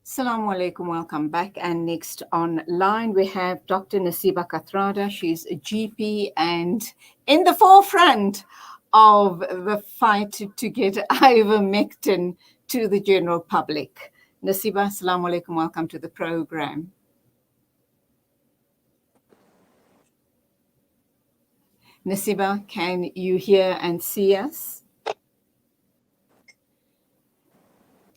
Assalamu alaikum, welcome back. And next online we have Dr. Naseeba Kathrada. She's a GP and in the forefront of the fight to get Ivermectin to the general public. Naseeba, assalamu alaikum, welcome to the program. Naseeba, can you hear and see us?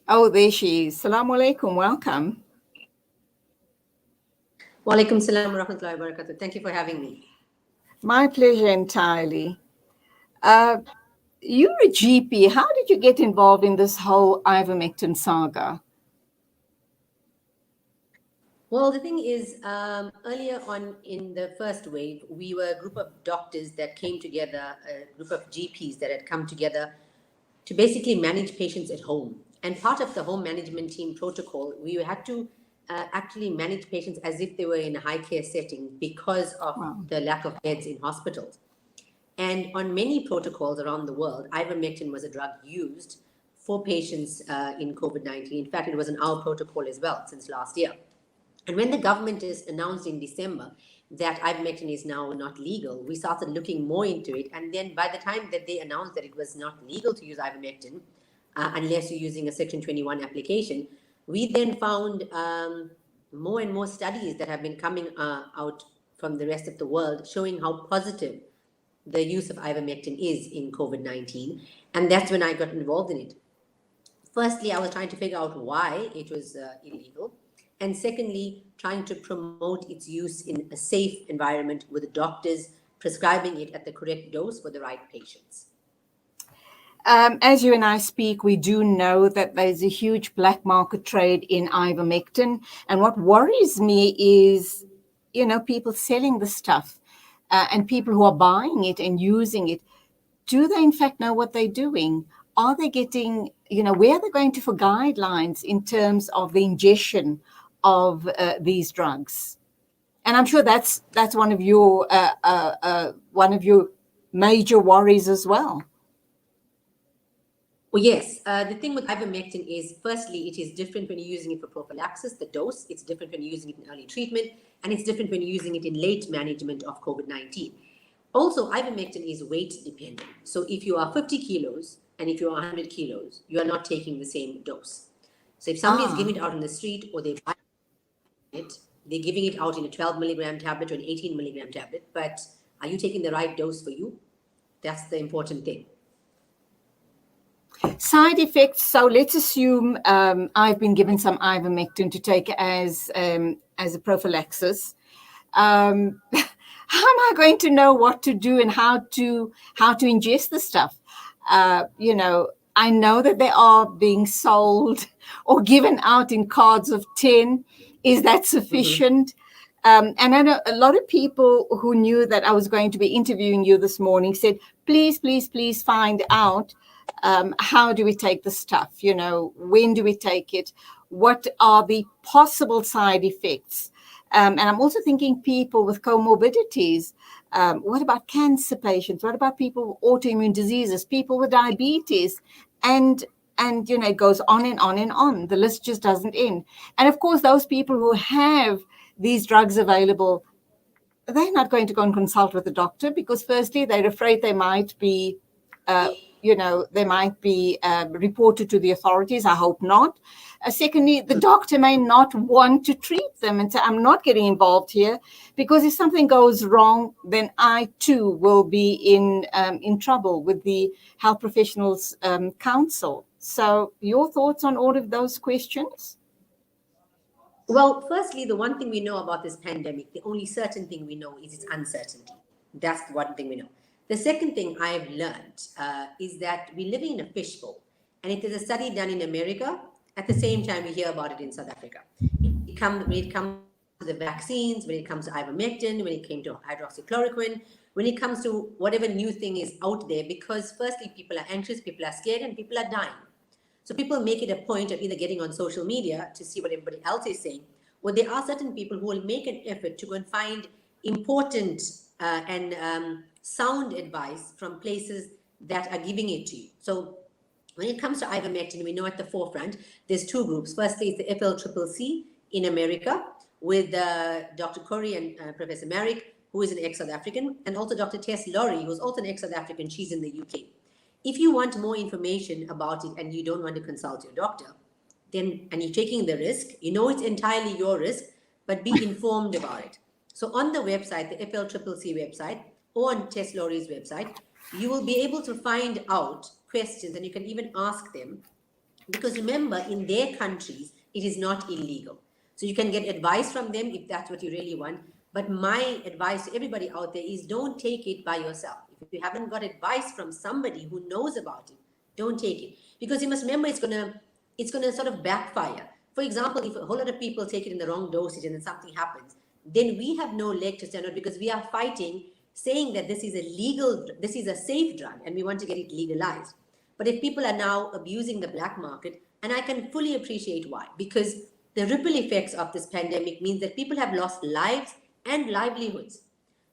Oh, there she is. Assalamu alaikum, welcome. Wa alaikum salam wa rahmatullahi wa barakatuh. Thank you for having me. My pleasure entirely. You're a GP. How did you get involved in this whole Ivermectin saga? Well, the thing is, earlier on in the first wave, we were a group of doctors that came together, a group of GPs that had come together to basically manage patients at home. And part of the home management team protocol, we had to actually manage patients as if they were in a high care setting because of the lack of beds in hospitals. And on many protocols around the world, ivermectin was a drug used for patients in COVID-19. In fact, it was in our protocol as well since last year. And when the government is announced in December that ivermectin is now not legal, we started looking more into it. And then by the time that they announced that it was not legal to use ivermectin, unless you're using a Section 21 application, we then found more and more studies that have been coming out from the rest of the world showing how positive the use of ivermectin is in COVID-19. And that's when I got involved in it. Firstly, I was trying to figure out why it was illegal. And secondly, trying to promote its use in a safe environment with doctors prescribing it at the correct dose for the right patients. As you and I speak, we do know that there's a huge black market trade in ivermectin. And what worries me is, people selling the stuff and people who are buying it and using it. Do they in fact know what they're doing? Are they getting, where are they going to for guidelines in terms of the ingestion of these drugs? And I'm sure that's one of your major worries as well. Well, yes. The thing with ivermectin is, firstly, it is different when you're using it for prophylaxis, the dose. It's different when you're using it in early treatment, and it's different when you're using it in late management of COVID-19. Also, ivermectin is weight dependent. So if you are 50 kilos and if you are 100 kilos, you are not taking the same dose. So if somebody is giving it out on the street or they buy it, they're giving it out in a 12 milligram tablet or an 18 milligram tablet, but are you taking the right dose for you? That's the important thing. Side effects. So let's assume I've been given some ivermectin to take as a prophylaxis. How am I going to know what to do and how to ingest the stuff? I know that they are being sold or given out in cards of 10. Is that sufficient? And I know a lot of people who knew that I was going to be interviewing you this morning said, please find out how do we take the stuff? When do we take it? What are the possible side effects? And I'm also thinking people with comorbidities. What about cancer patients? What about people with autoimmune diseases, people with diabetes? And it goes on and on and on. The list just doesn't end. And of course, those people who have these drugs available, they're not going to go and consult with a doctor because firstly, they're afraid they might be reported to the authorities. I hope not. Secondly, the doctor may not want to treat them and say, I'm not getting involved here because if something goes wrong, then I too will be in trouble with the Health Professionals Council. So your thoughts on all of those questions? Well, firstly, the one thing we know about this pandemic, the only certain thing we know is its uncertainty. That's the one thing we know. The second thing I've learned is that we're living in a fishbowl. And if there's a study done in America, at the same time, we hear about it in South Africa. When it comes to the vaccines, when it comes to ivermectin, when it came to hydroxychloroquine, when it comes to whatever new thing is out there, because firstly, people are anxious, people are scared, and people are dying. So people make it a point of either getting on social media to see what everybody else is saying, or there are certain people who will make an effort to go and find important and sound advice from places that are giving it to you. So When it comes to ivermectin, we know at the forefront, there's two groups. Firstly, it's the FLCCC in America with Dr. Corey and Professor Merrick, who is an ex-South African, and also Dr. Tess Laurie, who's also an ex-South African. She's in the UK. If you want more information about it and you don't want to consult your doctor, then, and you're taking the risk, you know it's entirely your risk, but be informed about it. So on the website, the FLCCC website, or on Tess Laurie's website, you will be able to find out questions, and you can even ask them, because remember, in their countries, it is not illegal. So you can get advice from them if that's what you really want. But my advice to everybody out there is don't take it by yourself. If you haven't got advice from somebody who knows about it, don't take it. Because you must remember, it's gonna sort of backfire. For example, if a whole lot of people take it in the wrong dosage and then something happens, then we have no leg to stand on, because we are fighting, saying that this is a safe drug and we want to get it legalized. But if people are now abusing the black market, and I can fully appreciate why, because the ripple effects of this pandemic means that people have lost lives and livelihoods.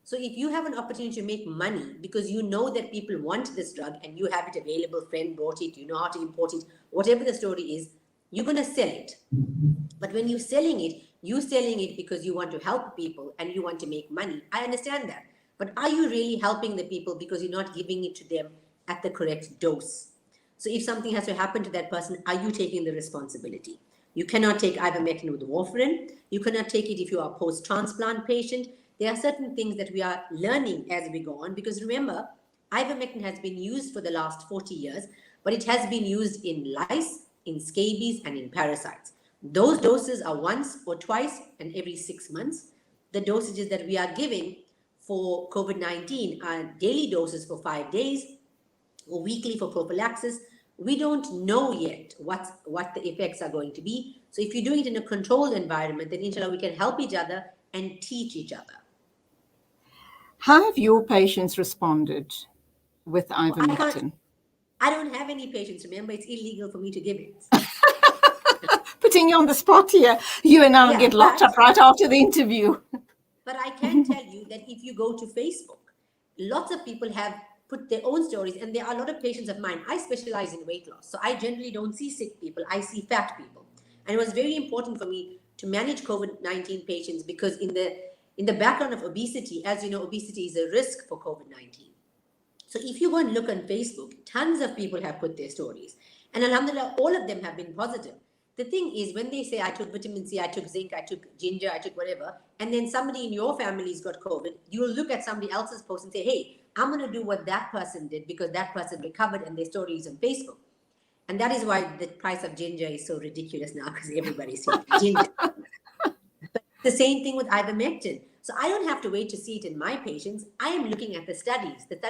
So if you have an opportunity to make money because you know that people want this drug and you have it available, friend bought it, you know how to import it, whatever the story is, you're going to sell it. But when you're selling it because you want to help people and you want to make money. I understand that. But are you really helping the people because you're not giving it to them at the correct dose? So if something has to happen to that person, are you taking the responsibility? You cannot take ivermectin with warfarin. You cannot take it if you are a post-transplant patient. There are certain things that we are learning as we go on, because remember, ivermectin has been used for the last 40 years, but it has been used in lice, in scabies, and in parasites. Those doses are once or twice and every 6 months. The dosages that we are giving for COVID-19 are daily doses for 5 days or weekly for prophylaxis. We don't know yet what the effects are going to be. So if you're doing it in a controlled environment, then inshallah we can help each other and teach each other. How have your patients responded with Well, ivermectin? I don't have any patients. Remember, it's illegal for me to give it. Putting you on the spot here. You and I get locked up right after the interview. But I can tell you that if you go to Facebook, lots of people have put their own stories, and there are a lot of patients of mine. I specialize in weight loss, so I generally don't see sick people. I see fat people. And it was very important for me to manage COVID-19 patients, because in the background of obesity, as you know, obesity is a risk for COVID-19. So if you go and look on Facebook, tons of people have put their stories. And alhamdulillah, all of them have been positive. The thing is, when they say, I took vitamin C, I took zinc, I took ginger, I took whatever, and then somebody in your family's got COVID, you will look at somebody else's post and say, hey, I'm going to do what that person did because that person recovered, and their story is on Facebook. And that is why the price of ginger is so ridiculous now, because everybody's taking ginger. But the same thing with ivermectin. So I don't have to wait to see it in my patients. I am looking at the studies that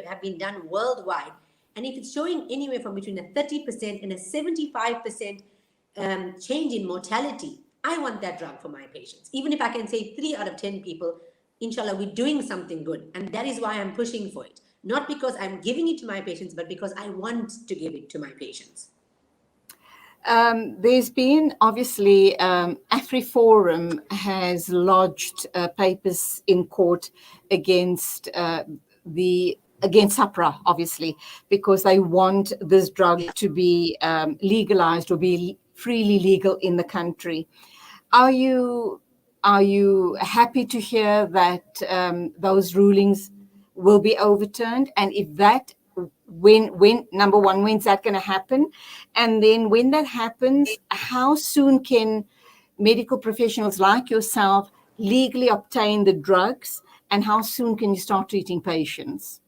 have been done worldwide. And if it's showing anywhere from between a 30% and a 75% change in mortality, I want that drug for my patients. Even if I can save 3 out of 10 people, inshallah, we're doing something good. And that is why I'm pushing for it. Not because I'm giving it to my patients, but because I want to give it to my patients. There's been, obviously, AfriForum has lodged papers in court against Sahpra, obviously, because they want this drug to be legalized or be freely legal in the country. Are you happy to hear that those rulings will be overturned? And if that, when number one, when's that going to happen? And then when that happens, how soon can medical professionals like yourself legally obtain the drugs, and how soon can you start treating patients?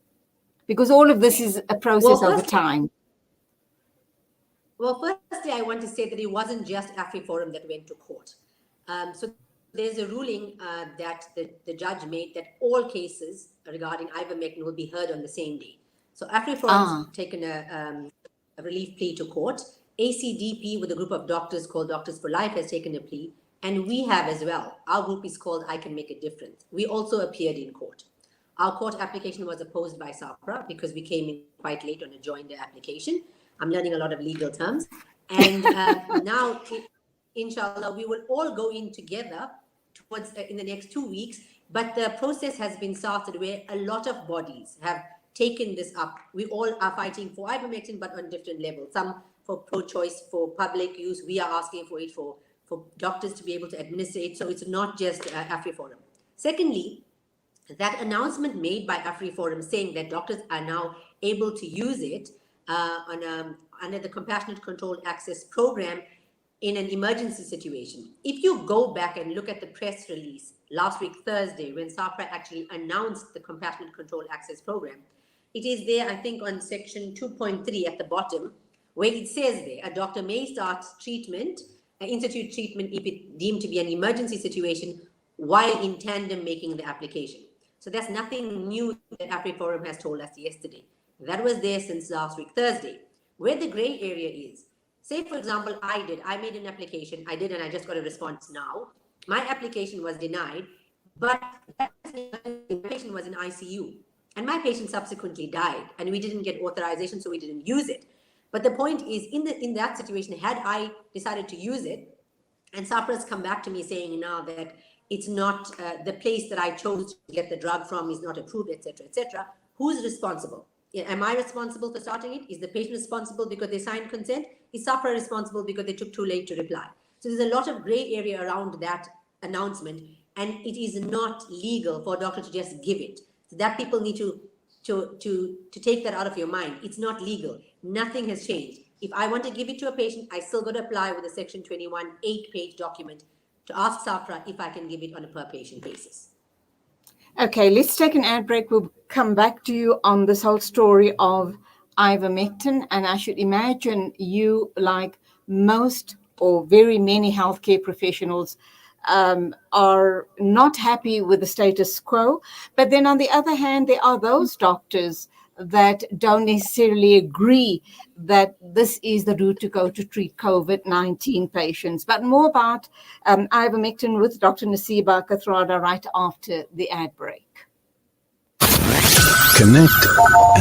Because all of this is a process over time. Well, firstly, I want to say that it wasn't just AfriForum that went to court. So there's a ruling that the judge made that all cases regarding ivermectin will be heard on the same day. So AfriForum's taken a relief plea to court. ACDP, with a group of doctors called Doctors for Life, has taken a plea. And we have as well. Our group is called I Can Make a Difference. We also appeared in court. Our court application was opposed by Sahpra because we came in quite late on a joined application. I'm learning a lot of legal terms. And now, inshallah, we will all go in together towards in the next 2 weeks. But the process has been started where a lot of bodies have taken this up. We all are fighting for ivermectin, but on different levels. Some for pro-choice, for public use. We are asking for it for doctors to be able to administer it. So it's not just AfriForum. Secondly, that announcement made by AfriForum saying that doctors are now able to use it under the Compassionate Controlled Access Program in an emergency situation. If you go back and look at the press release last week, Thursday, when Sahpra actually announced the Compassionate Controlled Access Program, it is there, I think, on section 2.3 at the bottom, where it says there, a doctor may start treatment, institute treatment if it deemed to be an emergency situation while in tandem making the application. So that's nothing new that AfriForum has told us yesterday. That was there since last week, Thursday. Where the gray area is, say, for example, I made an application, I did, and I just got a response now. My application was denied, but that patient was in ICU, and my patient subsequently died, and we didn't get authorization, so we didn't use it. But the point is, in that situation, had I decided to use it, and Sahpra's come back to me saying now that it's not the place that I chose to get the drug from is not approved, etc., who's responsible? Am I responsible for starting it? Is the patient responsible because they signed consent? Is Sahpra responsible because they took too late to reply? So there's a lot of gray area around that announcement, and it is not legal for a doctor to just give it. So that people need to take that out of your mind. It's not legal. Nothing has changed. If I want to give it to a patient, I still got to apply with a Section 21 8-page document to ask Sahpra if I can give it on a per patient basis. Okay, let's take an ad break. We'll come back to you on this whole story of ivermectin. And I should imagine you, like most or very many healthcare professionals, are not happy with the status quo. But then on the other hand, there are those doctors that don't necessarily agree that this is the route to go to treat COVID-19 patients. But more about ivermectin with Dr. Naseeba Kathrada right after the ad break. Connect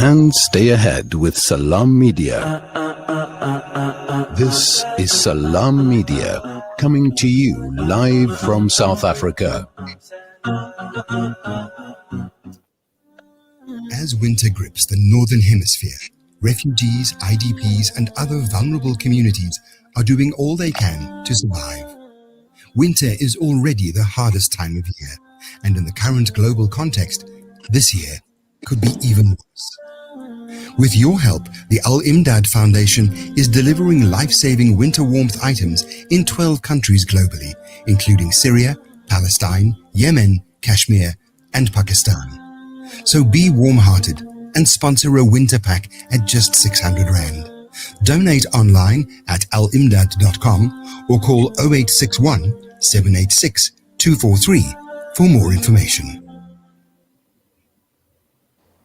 and stay ahead with Salam Media. This is Salam Media coming to you live from South Africa. As winter grips the Northern Hemisphere, refugees, IDPs, and other vulnerable communities are doing all they can to survive. Winter is already the hardest time of year, and in the current global context, this year could be even worse. With your help, the Al Imdad Foundation is delivering life-saving winter warmth items in 12 countries globally, including Syria, Palestine, Yemen, Kashmir, and Pakistan. So be warm-hearted and sponsor a winter pack at just 600 Rand. Donate online at alimdad.com or call 0861 786 243 for more information.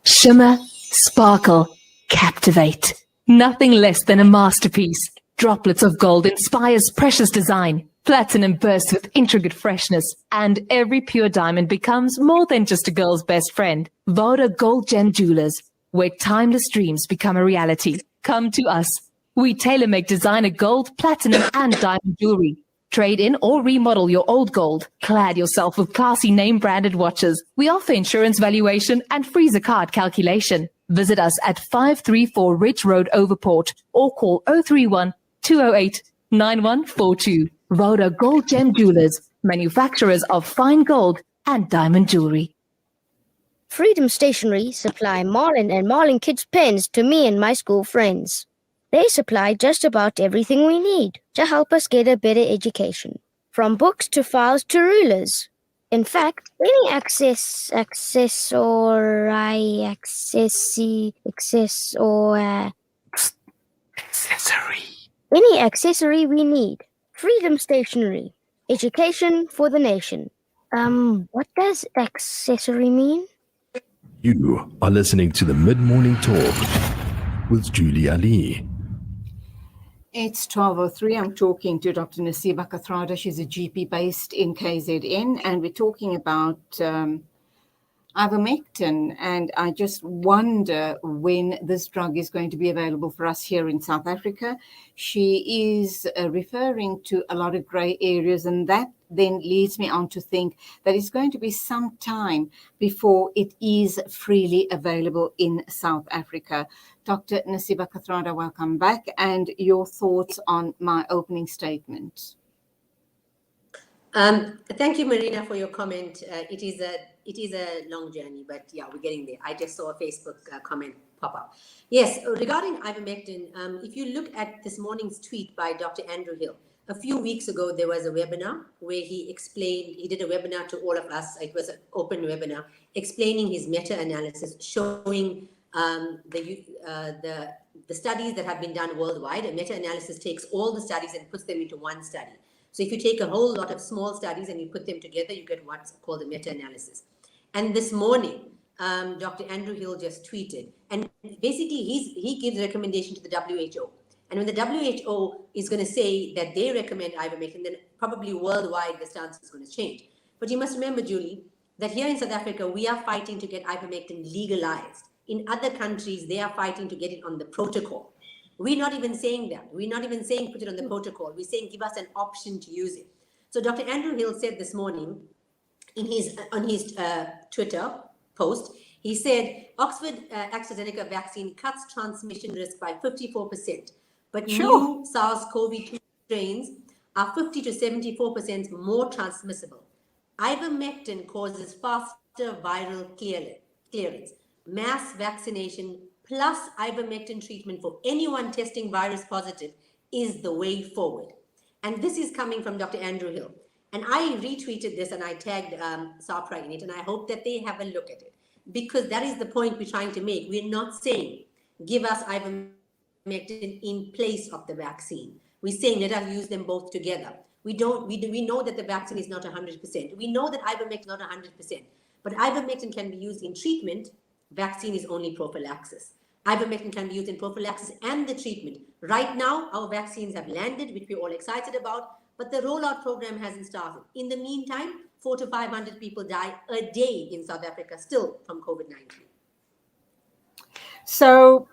Shimmer, sparkle, captivate. Nothing less than a masterpiece. Droplets of gold inspires precious design. Platinum bursts with intricate freshness, and every pure diamond becomes more than just a girl's best friend. Voda Gold Gem Jewelers, where timeless dreams become a reality. Come to us. We tailor-make designer gold, platinum, and diamond jewelry. Trade in or remodel your old gold. Clad yourself with classy name-branded watches. We offer insurance valuation and freezer card calculation. Visit us at 534 Ridge Road, Overport, or call 031 208 9142. Voda Gold Gem Jewelers, manufacturers of fine gold and diamond jewelry. Freedom Stationery supply Marlin and Marlin Kids pens to me and my school friends. They supply just about everything we need to help us get a better education, from books to files to rulers. In fact, any any accessory we need. Freedom Stationery. Education for the nation. What does accessory mean? You are listening to the Mid-Morning Talk with Julie Alli. It's 12:03. I'm talking to Dr. Naseeba Kathrada. She's a GP based in KZN, and we're talking about ivermectin, and I just wonder when this drug is going to be available for us here in South Africa. She is referring to a lot of grey areas, and that then leads me on to think that it's going to be some time before it is freely available in South Africa. Dr. Naseeba Kathrada, welcome back, and your thoughts on my opening statement. Thank you, Marina, for your comment. It is a long journey, but yeah, we're getting there. I just saw a Facebook comment pop up. Yes, regarding ivermectin, if you look at this morning's tweet by Dr. Andrew Hill, a few weeks ago, there was a webinar where he did a webinar to all of us. It was an open webinar explaining his meta-analysis, showing the studies that have been done worldwide. A meta-analysis takes all the studies and puts them into one study. So if you take a whole lot of small studies and you put them together, you get what's called a meta-analysis. And this morning, Dr. Andrew Hill just tweeted, and basically he gives a recommendation to the WHO. And when the WHO is going to say that they recommend ivermectin, then probably worldwide the stance is going to change. But you must remember, Julie, that here in South Africa, we are fighting to get ivermectin legalized. In other countries, they are fighting to get it on the protocol. We're not even saying that. We're not even saying put it on the protocol. We're saying give us an option to use it. So Dr. Andrew Hill said this morning on his Twitter post, he said Oxford AstraZeneca vaccine cuts transmission risk by 54%, but new SARS-CoV-2 strains are 50 to 74% more transmissible. Ivermectin causes faster viral clearance. Mass vaccination plus ivermectin treatment for anyone testing virus positive is the way forward. And this is coming from Dr. Andrew Hill. And I retweeted this and I tagged Sahpra in it, and I hope that they have a look at it, because that is the point we're trying to make. We're not saying give us ivermectin in place of the vaccine. We're saying let us use them both together. We know that the vaccine is not 100%. We know that ivermectin is not 100%, but ivermectin can be used in treatment. Vaccine is only prophylaxis. Ivermectin can be used in prophylaxis and the treatment. Right now, our vaccines have landed, which we're all excited about, but the rollout program hasn't started. In the meantime, 400 to 500 people die a day in South Africa still from COVID-19. So,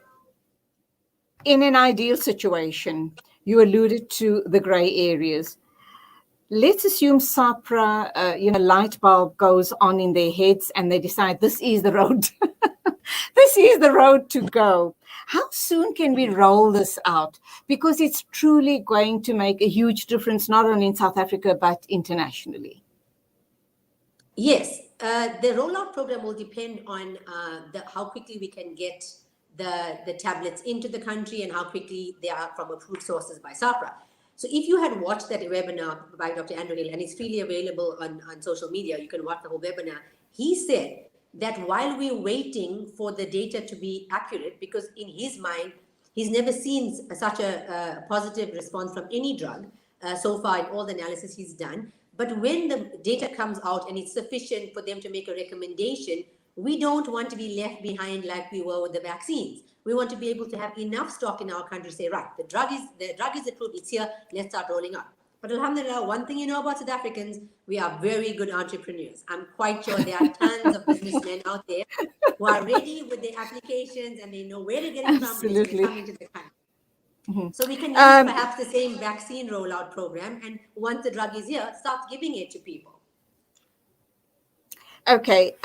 in an ideal situation, you alluded to the grey areas. Let's assume Sahpra, light bulb goes on in their heads and they decide this is the road. This is the road to go. How soon can we roll this out? Because it's truly going to make a huge difference, not only in South Africa, but internationally. Yes, the rollout program will depend on how quickly we can get the tablets into the country and how quickly they are from approved sources by Sahpra. So if you had watched that webinar by Dr. Andrew Hill, and it's freely available on social media, you can watch the whole webinar, he said that while we're waiting for the data to be accurate, because in his mind, he's never seen such a positive response from any drug so far in all the analysis he's done. But when the data comes out and it's sufficient for them to make a recommendation, we don't want to be left behind like we were with the vaccines. We want to be able to have enough stock in our country to say, right, the drug is approved, it's here, let's start rolling out. But alhamdulillah, one thing you know about South Africans, we are very good entrepreneurs. I'm quite sure there are tons of businessmen out there who are ready with their applications and they know where to get it from and it's going to come into the country. Mm-hmm. So we can use perhaps the same vaccine rollout program, and once the drug is here, start giving it to people. Okay.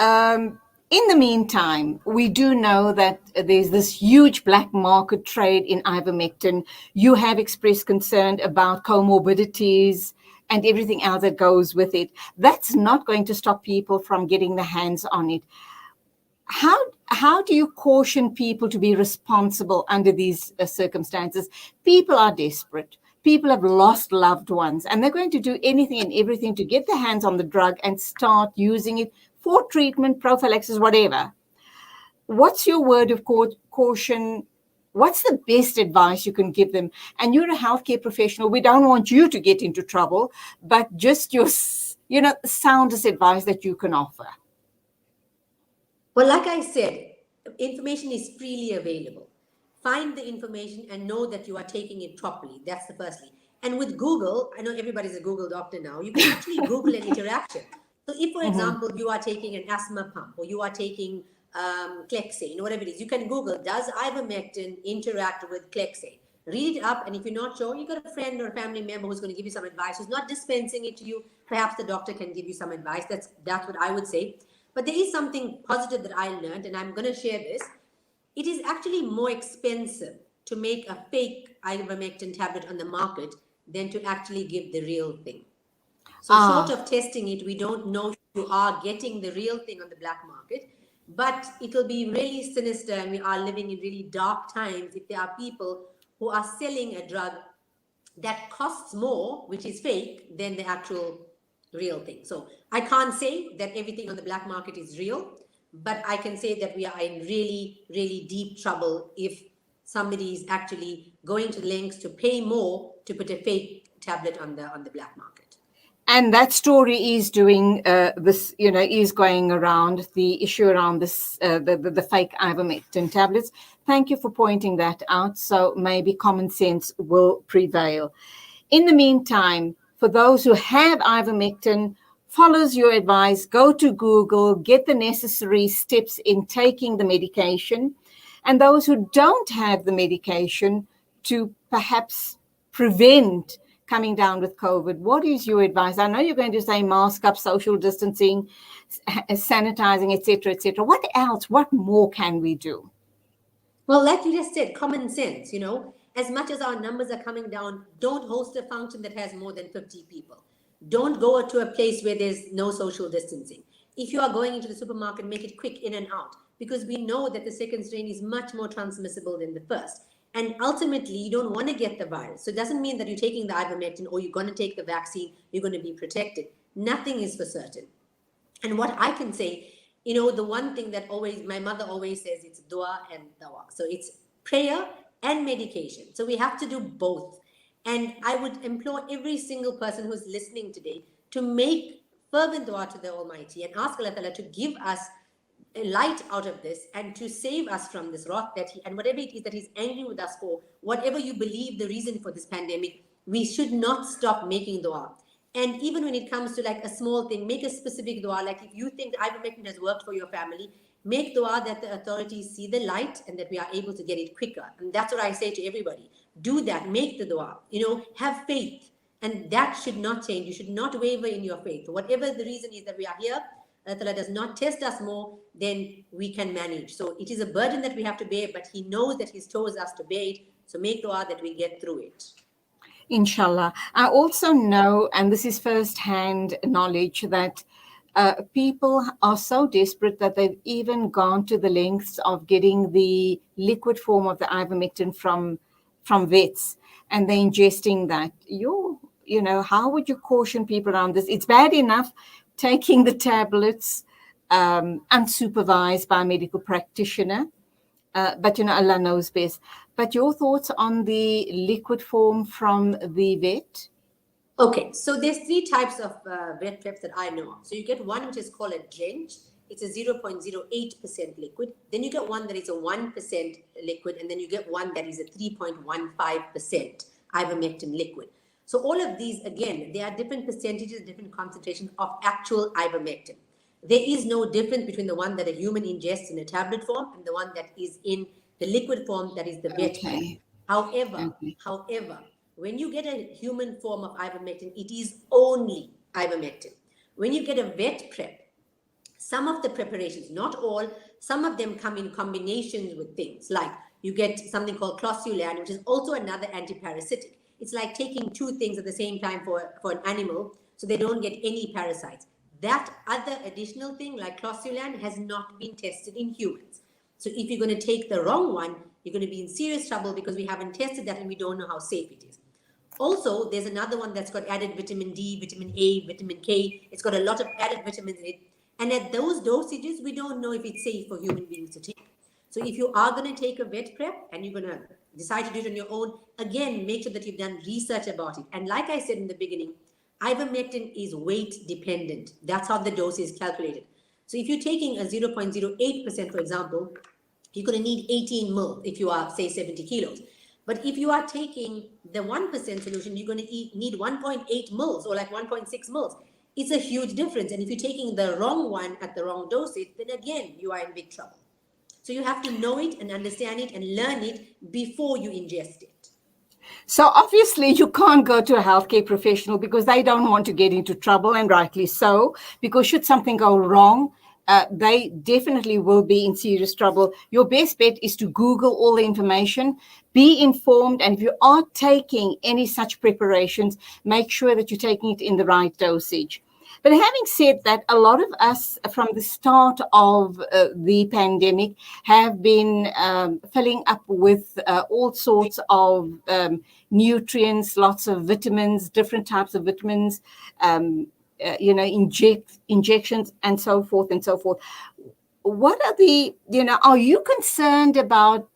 In the meantime, we do know that there's this huge black market trade in ivermectin. You have expressed concern about comorbidities and everything else that goes with it. That's not going to stop people from getting their hands on it. How do you caution people to be responsible under these circumstances? People are desperate. People have lost loved ones, and they're going to do anything and everything to get their hands on the drug and start using it for treatment, prophylaxis, whatever. What's your word of caution? What's the best advice you can give them? And you're a healthcare professional. We don't want you to get into trouble, but just your, soundest advice that you can offer. Well, like I said, information is freely available. Find the information and know that you are taking it properly. That's the first thing. And with Google, I know everybody's a Google doctor now. You can actually Google an interaction. So if, for example, you are taking an asthma pump or you are taking Clexane, whatever it is, you can Google, does ivermectin interact with Clexane? Read it up, and if you're not sure, you've got a friend or a family member who's going to give you some advice, who's not dispensing it to you. Perhaps the doctor can give you some advice. That's what I would say. But there is something positive that I learned, and I'm going to share this. It is actually more expensive to make a fake ivermectin tablet on the market than to actually give the real thing. So short of testing it, we don't know if you are getting the real thing on the black market, but it will be really sinister, and we are living in really dark times if there are people who are selling a drug that costs more, which is fake, than the actual real thing. So I can't say that everything on the black market is real, but I can say that we are in really, really deep trouble if somebody is actually going to lengths to pay more to put a fake tablet on the black market. And that story is doing this, is going around, the issue around this, the fake ivermectin tablets. Thank you for pointing that out. So maybe common sense will prevail. In the meantime, for those who have ivermectin, follows your advice, go to Google, get the necessary steps in taking the medication. And those who don't have the medication, to perhaps prevent coming down with COVID, what is your advice? I know you're going to say mask up, social distancing, sanitizing, etc., etc. What else? What more can we do? Well, like you just said, common sense, as much as our numbers are coming down, don't host a function that has more than 50 people. Don't go to a place where there's no social distancing. If you are going into the supermarket, make it quick in and out, because we know that the second strain is much more transmissible than the first. And ultimately, you don't want to get the virus. So it doesn't mean that you're taking the ivermectin or you're going to take the vaccine, you're going to be protected. Nothing is for certain. And what I can say, the one thing that my mother always says, it's dua and dawa. So it's prayer and medication. So we have to do both. And I would implore every single person who's listening today to make fervent dua to the Almighty and ask Allah Ta'ala to give us a light out of this and to save us from this wrath and whatever it is that he's angry with us for, whatever you believe the reason for this pandemic, we should not stop making dua. And even when it comes to like a small thing, make a specific dua. Like if you think ivermectin has worked for your family, make dua that the authorities see the light and that we are able to get it quicker. And that's what I say to everybody. Do that, make the dua, have faith. And that should not change. You should not waver in your faith. Whatever the reason is that we are here, Allah does not test us more than we can manage. So it is a burden that we have to bear, but he knows that he's chose us to bear it. So make dua that we get through it. Inshallah. I also know, and this is first-hand knowledge, that people are so desperate that they've even gone to the lengths of getting the liquid form of the ivermectin from vets, and they're ingesting that. How would you caution people around this? It's bad enough taking the tablets unsupervised by a medical practitioner, but Allah knows best. But your thoughts on the liquid form from the vet? Okay, so there's 3 types of vet preps that I know of. So you get one which is called a drench. It's a 0.08% liquid. Then you get one that is a 1% liquid, and then you get one that is a 3.15% ivermectin liquid. So all of these, again, there are different percentages, different concentrations of actual ivermectin. There is no difference between the one that a human ingests in a tablet form and the one that is in the liquid form that is the vet prep. However, when you get a human form of ivermectin, it is only ivermectin. When you get a vet prep, some of the preparations, not all, some of them come in combinations with things like you get something called closulan, which is also another antiparasitic. It's like taking 2 things at the same time for an animal so they don't get any parasites. That other additional thing like closulan has not been tested in humans. So if you're going to take the wrong one, you're going to be in serious trouble because we haven't tested that and we don't know how safe it is. Also, there's another one that's got added vitamin D, vitamin A, vitamin K. It's got a lot of added vitamins in it. And at those dosages, we don't know if it's safe for human beings to take. So if you are going to take a vet prep and you're going to decide to do it on your own, again, make sure that you've done research about it. And like I said in the beginning, ivermectin is weight dependent. That's how the dose is calculated. So if you're taking a 0.08%, for example, you're going to need 18 ml if you are, say, 70 kilos. But if you are taking the 1% solution, you're going to need 1.8 mils or like 1.6 mils. It's a huge difference. And if you're taking the wrong one at the wrong dosage, then again, you are in big trouble. So you have to know it and understand it and learn it before you ingest it. So obviously you can't go to a healthcare professional because they don't want to get into trouble, and rightly so, because should something go wrong, they definitely will be in serious trouble. Your best bet is to Google all the information, be informed, and if you are taking any such preparations, make sure that you're taking it in the right dosage. But having said that, a lot of us from the start of the pandemic have been filling up with all sorts of nutrients, lots of vitamins, different types of vitamins, injections and so forth and so forth. What are the, are you concerned about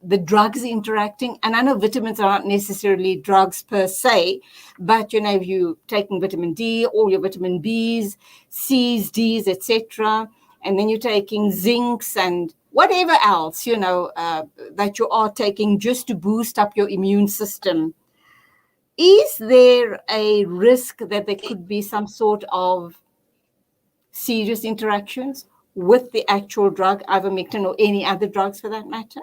the drugs interacting? And I know vitamins are not necessarily drugs per se, but if you're taking vitamin D, all your vitamin Bs, Cs, Ds, etc., and then you're taking zincs and whatever else that you are taking just to boost up your immune system, is there a risk that there could be some sort of serious interactions with the actual drug, ivermectin, or any other drugs for that matter?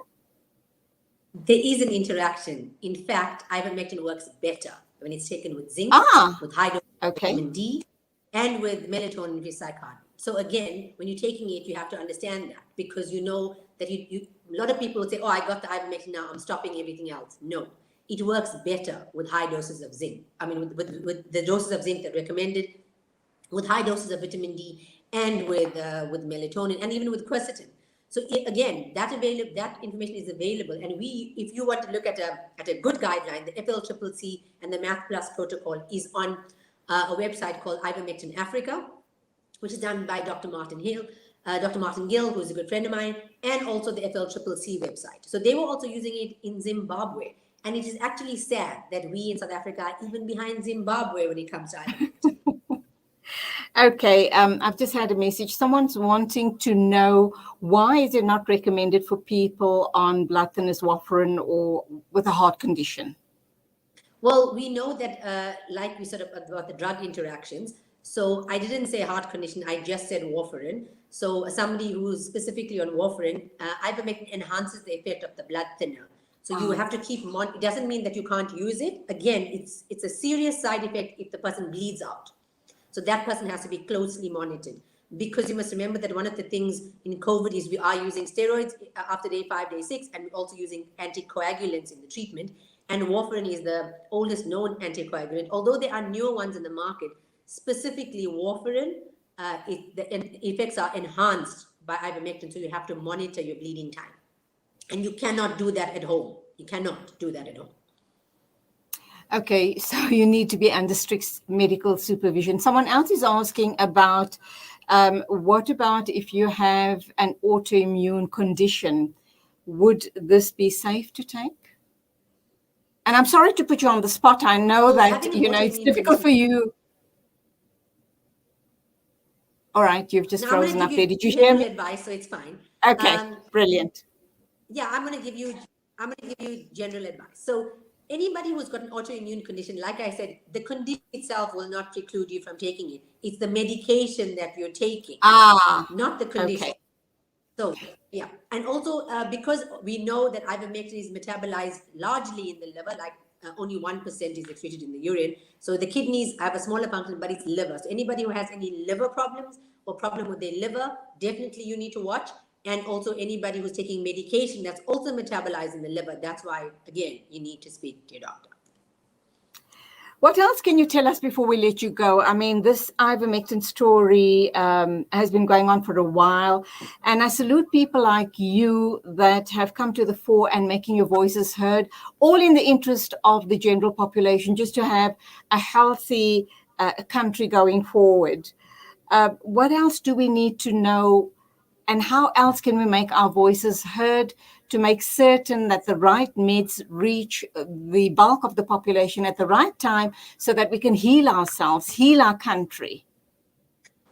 There is an interaction. In fact, ivermectin works better when it's taken with zinc, with high dose vitamin D, and with melatonin and recycled. So again, when you're taking it, you have to understand that, because you know that a lot of people will say, oh, I got the ivermectin now, I'm stopping everything else. No, it works better with high doses of zinc. I mean, with the doses of zinc that are recommended, with high doses of vitamin D, and with melatonin, and even with quercetin. So again, that information is available, and if you want to look at a good guideline, the FLCCC and the Math Plus protocol is on a website called Ivermectin Africa, which is done by Dr. Martin Gill, who is a good friend of mine, and also the FLCCC website. So they were also using it in Zimbabwe, and it is actually sad that we in South Africa are even behind Zimbabwe when it comes to ivermectin. Okay, I've just had a message. Someone's wanting to know, why is it not recommended for people on blood thinners, warfarin, or with a heart condition? Well, we know that, like we said about the drug interactions. So I didn't say heart condition, I just said warfarin. So somebody who's specifically on warfarin, ivermectin enhances the effect of the blood thinner. So you have to keep it doesn't mean that you can't use it. Again, it's a serious side effect if the person bleeds out. So that person has to be closely monitored, because you must remember that one of the things in COVID is we are using steroids after day 5, day 6, and we're also using anticoagulants in the treatment. And warfarin is the oldest known anticoagulant, although there are newer ones in the market. Specifically warfarin, the effects are enhanced by ivermectin, so you have to monitor your bleeding time. And you cannot do that at home. You cannot do that at home. Okay, so you need to be under strict medical supervision. Someone else is asking about, what about if you have an autoimmune condition? Would this be safe to take? And I'm sorry to put you on the spot. I know that, it's difficult for you. All right, you've just frozen up there. Did you hear me? Advice, so it's fine. Okay, brilliant. Yeah, I'm going to give you general advice. So anybody who's got an autoimmune condition, like I said, the condition itself will not preclude you from taking it. It's the medication that you're taking, not the condition. Okay. So, yeah. And also, because we know that ivermectin is metabolized largely in the liver, like only 1% is excreted in the urine. So the kidneys have a smaller function, but it's liver. So anybody who has any liver problems or problem with their liver, definitely you need to watch. And also anybody who's taking medication that's also metabolized in the liver. That's why, again, you need to speak to your doctor. What else can you tell us before we let you go? I mean, this ivermectin story has been going on for a while, and I salute people like you that have come to the fore and making your voices heard, all in the interest of the general population, just to have a healthy country going forward. What else do we need to know, and how else can we make our voices heard to make certain that the right meds reach the bulk of the population at the right time, so that we can heal ourselves, heal our country?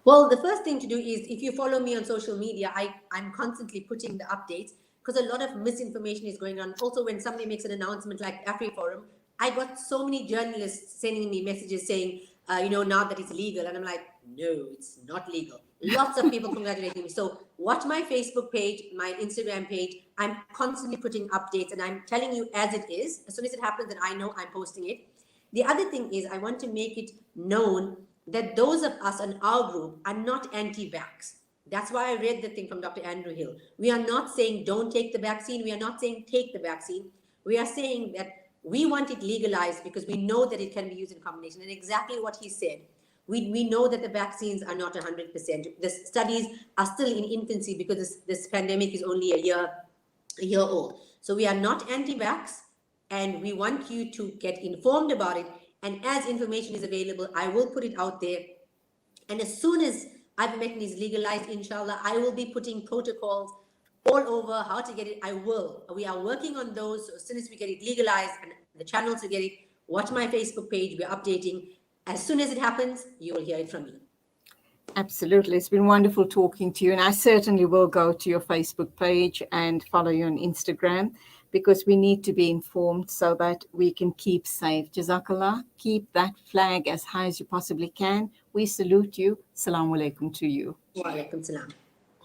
Well, the first thing to do is, if you follow me on social media, I'm constantly putting the updates, because a lot of misinformation is going on. Also, when somebody makes an announcement like AfriForum, I got so many journalists sending me messages saying, now that it's legal. And I'm like, no, it's not legal. Lots of people congratulating me. So watch my Facebook page, my Instagram page. I'm constantly putting updates and I'm telling you as it is. As soon as it happens, then I know I'm posting it. The other thing is I want to make it known that those of us in our group are not anti-vax. That's why I read the thing from Dr. Andrew Hill. We are not saying don't take the vaccine. We are not saying take the vaccine. We are saying that we want it legalized because we know that it can be used in combination. And exactly what he said. We know that the vaccines are not 100%. The studies are still in infancy because this pandemic is only a year old. So we are not anti-vax, and we want you to get informed about it. And as information is available, I will put it out there. And as soon as ivermectin is legalized, inshallah, I will be putting protocols all over how to get it. I will. We are working on those. So as soon as we get it legalized and the channels to get it, watch my Facebook page. We're updating. As soon as it happens, you will hear it from me. Absolutely. It's been wonderful talking to you. And I certainly will go to your Facebook page and follow you on Instagram, because we need to be informed so that we can keep safe. Jazakallah. Keep that flag as high as you possibly can. We salute you. Assalamu alaikum to you. Wa alaikum salam.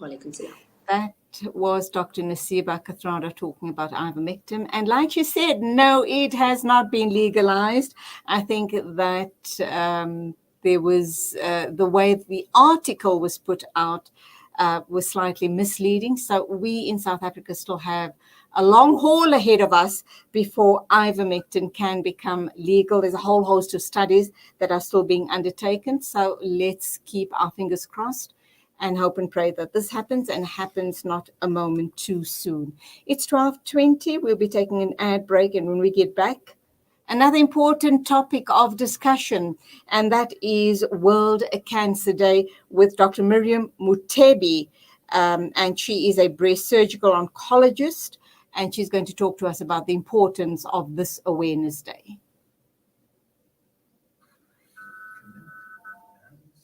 Wa alaikum salam. That was Dr. Naseeba Kathrada talking about ivermectin. And like she said, no, it has not been legalized. I think that there was the way the article was put out was slightly misleading. So we in South Africa still have a long haul ahead of us before ivermectin can become legal. There's a whole host of studies that are still being undertaken. So let's keep our fingers crossed and hope and pray that this happens, and happens not a moment too soon. It's 12:20. We'll be taking an ad break, and when we get back, another important topic of discussion, and that is World Cancer Day with Dr. Miriam Mutebi, and she is a breast surgical oncologist, and she's going to talk to us about the importance of this awareness day.